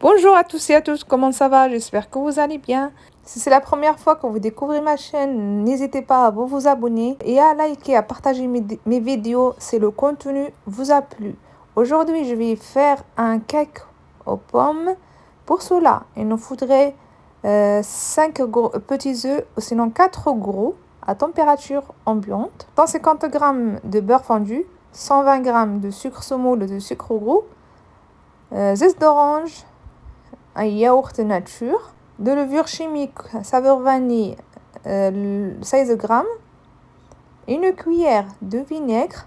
Bonjour à tous et à tous, comment ça va? J'espère que vous allez bien. Si c'est la première fois que vous découvrez ma chaîne, n'hésitez pas à vous abonner et à liker, à partager mes vidéos si le contenu vous a plu. Aujourd'hui, je vais faire un cake aux pommes. Pour cela, il nous faudrait 5 petits œufs, ou sinon 4 gros, à température ambiante, 150 g de beurre fondu, 120 g de sucre semoule de sucre gros, zeste d'orange, un yaourt nature, de levure chimique saveur vanille 16 g, une cuillère de vinaigre,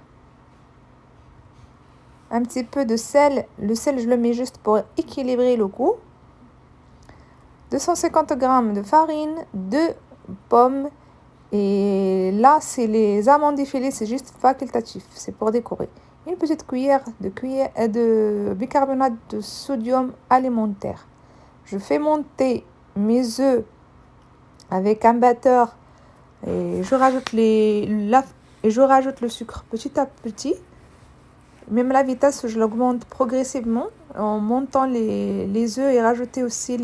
un petit peu de sel. Le sel, je le mets juste pour équilibrer le goût. 250 g de farine, 2 pommes. Et là, c'est les amandes effilées, c'est juste facultatif, c'est pour décorer. Une petite cuillère de bicarbonate de sodium alimentaire. Je fais monter mes œufs avec un batteur et je rajoute le sucre petit à petit. Même la vitesse, je l'augmente progressivement en montant les œufs et rajouter aussi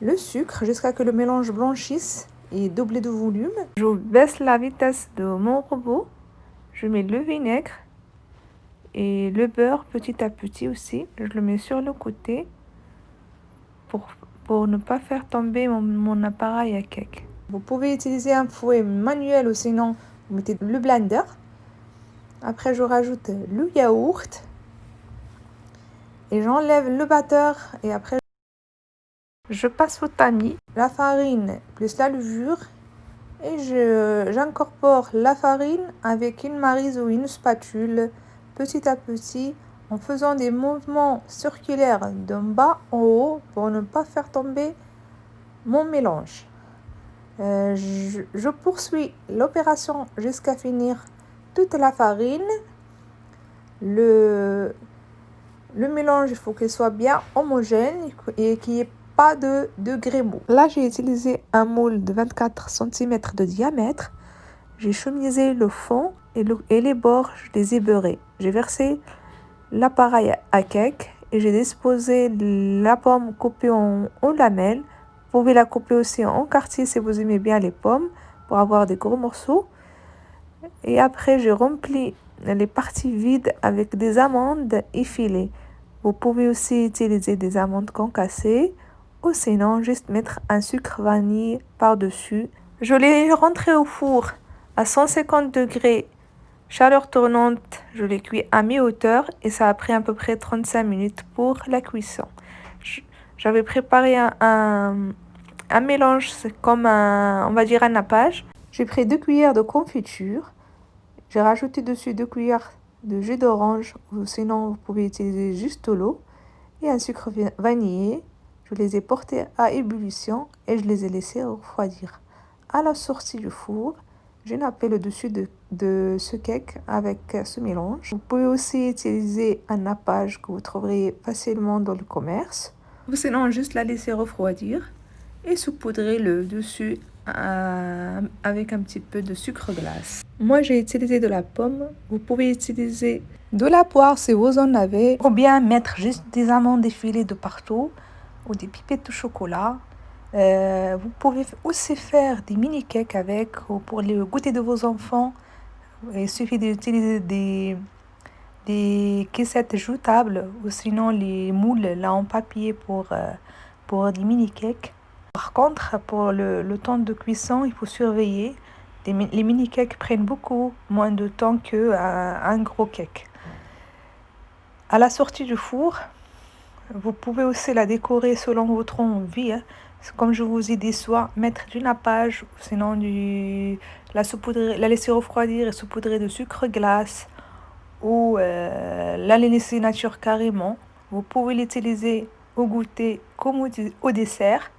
le sucre jusqu'à ce que le mélange blanchisse et double de volume. Je baisse la vitesse de mon robot. Je mets le vinaigre et le beurre petit à petit aussi. Je le mets sur le côté pour ne pas faire tomber mon appareil à cake. Vous pouvez utiliser un fouet manuel ou sinon vous mettez le blender. Après, je rajoute le yaourt et j'enlève le batteur et après je passe au tamis, la farine plus la levure et j'incorpore la farine avec une maryse ou une spatule petit à petit en faisant des mouvements circulaires d'en bas en haut pour ne pas faire tomber mon mélange. Je poursuis l'opération jusqu'à finir toute la farine. Le mélange, il faut qu'il soit bien homogène et qu'il n'y ait pas de grémaux. Là, j'ai utilisé un moule de 24 cm de diamètre. J'ai chemisé le fond et les bords, je les ai beurrés. J'ai versé l'appareil à cake et j'ai disposé la pomme coupée en lamelles. Vous pouvez la couper aussi en quartiers si vous aimez bien les pommes pour avoir des gros morceaux. Et après, j'ai rempli les parties vides avec des amandes effilées. Vous pouvez aussi utiliser des amandes concassées ou sinon juste mettre un sucre vanille par-dessus. Je l'ai rentré au four à 150 degrés, chaleur tournante. Je l'ai cuit à mi-hauteur et ça a pris à peu près 35 minutes pour la cuisson. J'avais préparé un mélange, c'est comme on va dire un nappage. J'ai pris 2 cuillères de confiture. J'ai rajouté dessus 2 cuillères de jus d'orange ou sinon vous pouvez utiliser juste l'eau et un sucre vanillé. Je les ai portés à ébullition et je les ai laissés refroidir. À la sortie du four, j'ai nappé le dessus de ce cake avec ce mélange. Vous pouvez aussi utiliser un nappage que vous trouverez facilement dans le commerce. Ou sinon juste la laisser refroidir et saupoudrer le dessus avec un petit peu de sucre glace. Moi, j'ai utilisé de la pomme. Vous pouvez utiliser de la poire si vous en avez. Ou bien mettre juste des amandes effilées de partout ou des pipettes de chocolat. Vous pouvez aussi faire des mini cakes avec ou pour le goûter de vos enfants. Il suffit d'utiliser des caissettes jetables ou sinon les moules là en papier pour des mini cakes. Par contre, pour le temps de cuisson, il faut surveiller. Les mini cakes prennent beaucoup moins de temps qu'un gros cake. À la sortie du four, vous pouvez aussi la décorer selon votre envie. Comme je vous ai dit, soit mettre du nappage, ou sinon la laisser refroidir et saupoudrer de sucre glace, ou la laisser nature carrément. Vous pouvez l'utiliser au goûter comme au dessert.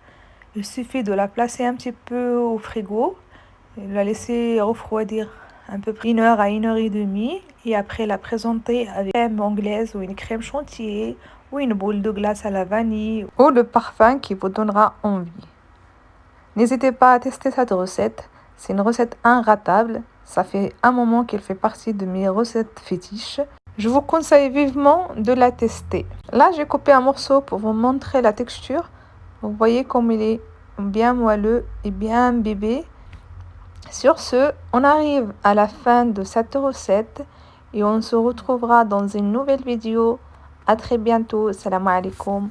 Il suffit de la placer un petit peu au frigo, et la laisser refroidir à peu près 1 heure à 1 heure et demie et après la présenter avec une crème anglaise ou une crème chantilly ou une boule de glace à la vanille ou le parfum qui vous donnera envie. N'hésitez pas à tester cette recette, c'est une recette inratable, ça fait un moment qu'elle fait partie de mes recettes fétiches. Je vous conseille vivement de la tester. Là, j'ai coupé un morceau pour vous montrer la texture. Vous voyez comme il est bien moelleux et bien imbibé. Sur ce, on arrive à la fin de cette recette et on se retrouvera dans une nouvelle vidéo. À très bientôt. Salam alaikum.